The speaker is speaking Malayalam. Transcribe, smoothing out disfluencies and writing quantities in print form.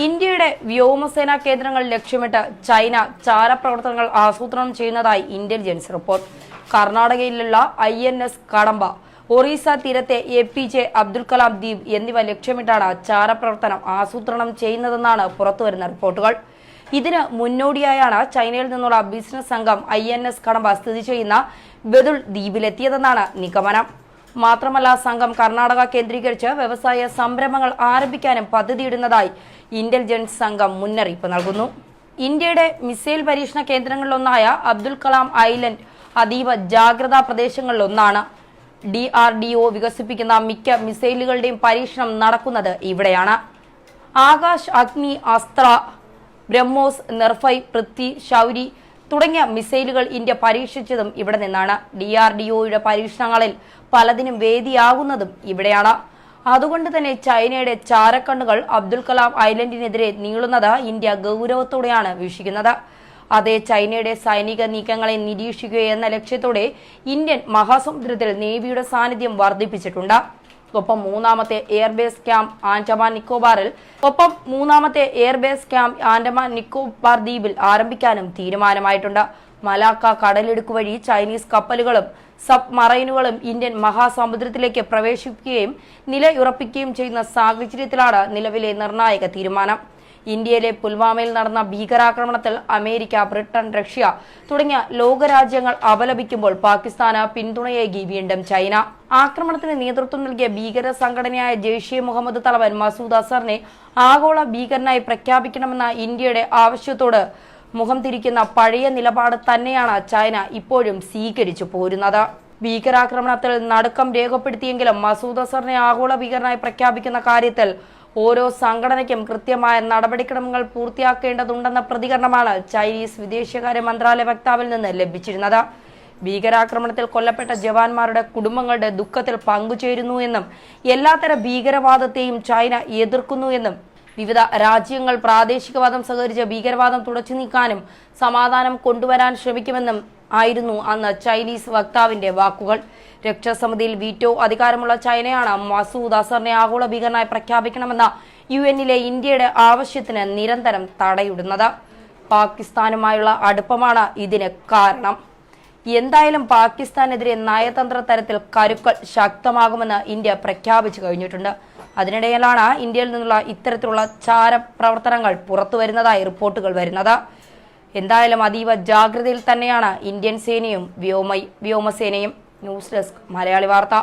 ഇന്ത്യയുടെ വ്യോമസേനാ കേന്ദ്രങ്ങൾ ലക്ഷ്യമിട്ട് ചൈന ചാരപ്രവർത്തനങ്ങൾ ആസൂത്രണം ചെയ്യുന്നതായി ഇന്റലിജൻസ് റിപ്പോർട്ട്. കർണാടകയിലുള്ള INS കടമ്പ, ഒറീസ തീരത്തെ APJ അബ്ദുൽ കലാം ദ്വീപ് എന്നിവ ലക്ഷ്യമിട്ടാണ് ചാരപ്രവർത്തനം ആസൂത്രണം ചെയ്യുന്നതെന്നാണ് പുറത്തുവരുന്ന റിപ്പോർട്ടുകൾ. ഇതിന് മുന്നോടിയായാണ് ചൈനയിൽ നിന്നുള്ള ബിസിനസ് സംഘം INS കടമ്പ സ്ഥിതി ചെയ്യുന്ന ബദുൾ ദ്വീപിലെത്തിയതെന്നാണ് നിഗമനം. മാത്രമല്ല, സംഘം കർണാടക കേന്ദ്രീകരിച്ച് വ്യവസായ സംരംഭങ്ങൾ ആരംഭിക്കാനും പദ്ധതിയിടുന്നതായി ഇന്റലിജൻസ് സംഘം മുന്നറിയിപ്പ് നൽകുന്നു. ഇന്ത്യയുടെ മിസൈൽ പരീക്ഷണ കേന്ദ്രങ്ങളിലൊന്നായ അബ്ദുൽ കലാം ഐലൻഡ് അതീവ ജാഗ്രതാ പ്രദേശങ്ങളിലൊന്നാണ്. DRDO വികസിപ്പിക്കുന്ന മിക്ക മിസൈലുകളുടെയും പരീക്ഷണം നടക്കുന്നത് ഇവിടെയാണ്. ആകാശ്, അഗ്നി, അസ്ത്ര, ബ്രഹ്മോസ്, നിർഭയ്, പൃഥ്വി, ശൗരി തുടങ്ങിയ മിസൈലുകൾ ഇന്ത്യ പരീക്ഷിച്ചതും ഇവിടെ നിന്നാണ്. DRDOയുടെ പരീക്ഷണങ്ങളിൽ പലതിനും വേദിയാകുന്നതും ഇവിടെയാണ്. അതുകൊണ്ട് തന്നെ ചൈനയുടെ ചാരക്കണ്ണുകൾ അബ്ദുൽ കലാം ഐലൻഡിനെതിരെ നീളുന്നത് ഇന്ത്യ ഗൗരവത്തോടെയാണ് വീക്ഷിക്കുന്നത്. അതേ ചൈനയുടെ സൈനിക നീക്കങ്ങളെ നിരീക്ഷിക്കുകയെന്ന ലക്ഷ്യത്തോടെ ഇന്ത്യൻ മഹാസമുദ്രത്തിൽ നേവിയുടെ സാന്നിധ്യം വർദ്ധിപ്പിച്ചിട്ടുണ്ട്. ഒപ്പം മൂന്നാമത്തെ എയർബേസ് ക്യാമ്പ് ആൻഡമാൻ നിക്കോബാർ ദ്വീപിൽ ആരംഭിക്കാനും തീരുമാനമായിട്ടുണ്ട്. മലാക്ക കടലിടുക്ക് വഴി ചൈനീസ് കപ്പലുകളും സബ് മറൈനുകളും ഇന്ത്യൻ മഹാസമുദ്രത്തിലേക്ക് പ്രവേശിക്കുകയും നിലയുറപ്പിക്കുകയും ചെയ്യുന്ന സാഹചര്യത്തിലാണ് നിലവിലെ നിർണായക തീരുമാനം. ഇന്ത്യയിലെ പുൽവാമയിൽ നടന്ന ഭീകരാക്രമണത്തിൽ അമേരിക്ക, ബ്രിട്ടൻ, റഷ്യ തുടങ്ങിയ ലോകരാജ്യങ്ങൾ അപലപിക്കുമ്പോൾ പാകിസ്ഥാന് പിന്തുണയേകി വീണ്ടും ചൈന. ആക്രമണത്തിന് നേതൃത്വം നൽകിയ ഭീകര സംഘടനയായ ജെയ്ഷെ മുഹമ്മദ് തലവൻ മസൂദ് അസറിനെ ആഗോള ഭീകരനായി പ്രഖ്യാപിക്കണമെന്ന ഇന്ത്യയുടെ ആവശ്യത്തോട് മുഖം തിരിക്കുന്ന പഴയ നിലപാട് തന്നെയാണ് ചൈന ഇപ്പോഴും സ്വീകരിച്ചു പോരുന്നത്. ഭീകരാക്രമണത്തിൽ നടുക്കം രേഖപ്പെടുത്തിയെങ്കിലും മസൂദ് അസറിനെ ആഗോള ഭീകരനായി പ്രഖ്യാപിക്കുന്ന കാര്യത്തിൽ ഓരോ സംഘടനയ്ക്കും കൃത്യമായ നടപടിക്രമങ്ങൾ പൂർത്തിയാക്കേണ്ടതുണ്ടെന്ന പ്രതികരണമാണ് ചൈനീസ് വിദേശകാര്യ മന്ത്രാലയ വക്താവിൽ നിന്ന് ലഭിച്ചിരുന്നത്. ഭീകരാക്രമണത്തിൽ കൊല്ലപ്പെട്ട ജവാന്മാരുടെ കുടുംബങ്ങളുടെ ദുഃഖത്തിൽ പങ്കുചേരുന്നു എന്നും എല്ലാത്തര ഭീകരവാദത്തെയും ചൈന എതിർക്കുന്നു എന്നും വിവിധ രാജ്യങ്ങൾ പ്രാദേശികവാദം സഹകരിച്ച് ഭീകരവാദം തുടച്ചു നീക്കാനും സമാധാനം കൊണ്ടുവരാൻ ശ്രമിക്കുമെന്നും ആയിരുന്നു അന്ന് ചൈനീസ് വക്താവിന്റെ വാക്കുകൾ. രക്ഷാസമിതിയിൽ വീറ്റോ അധികാരമുള്ള ചൈനയാണ് മസൂദ് അസറിനെ ആഗോള ഭീകരനായി പ്രഖ്യാപിക്കണമെന്ന UN-ലെ ഇന്ത്യയുടെ ആവശ്യത്തിന് നിരന്തരം തടയിടുന്നത്. പാകിസ്ഥാനുമായുള്ള അടുപ്പമാണ് ഇതിന് കാരണം. എന്തായാലും പാകിസ്ഥാനെതിരെ നയതന്ത്ര തലത്തിൽ കരുക്കൾ ശക്തമാകുമെന്ന് ഇന്ത്യ പ്രഖ്യാപിച്ചു കഴിഞ്ഞിട്ടുണ്ട്. അതിനിടയിലാണ് ഇന്ത്യയിൽ നിന്നുള്ള ഇത്തരത്തിലുള്ള ചാരപ്രവർത്തനങ്ങൾ പുറത്തുവരുന്നതായി റിപ്പോർട്ടുകൾ വരുന്നത്. എന്തായാലും അതീവ ജാഗ്രതയിൽ തന്നെയാണ് ഇന്ത്യൻ സേനയും വ്യോമസേനയും. ന്യൂസ് ഡെസ്ക് മലയാളി വാർത്ത.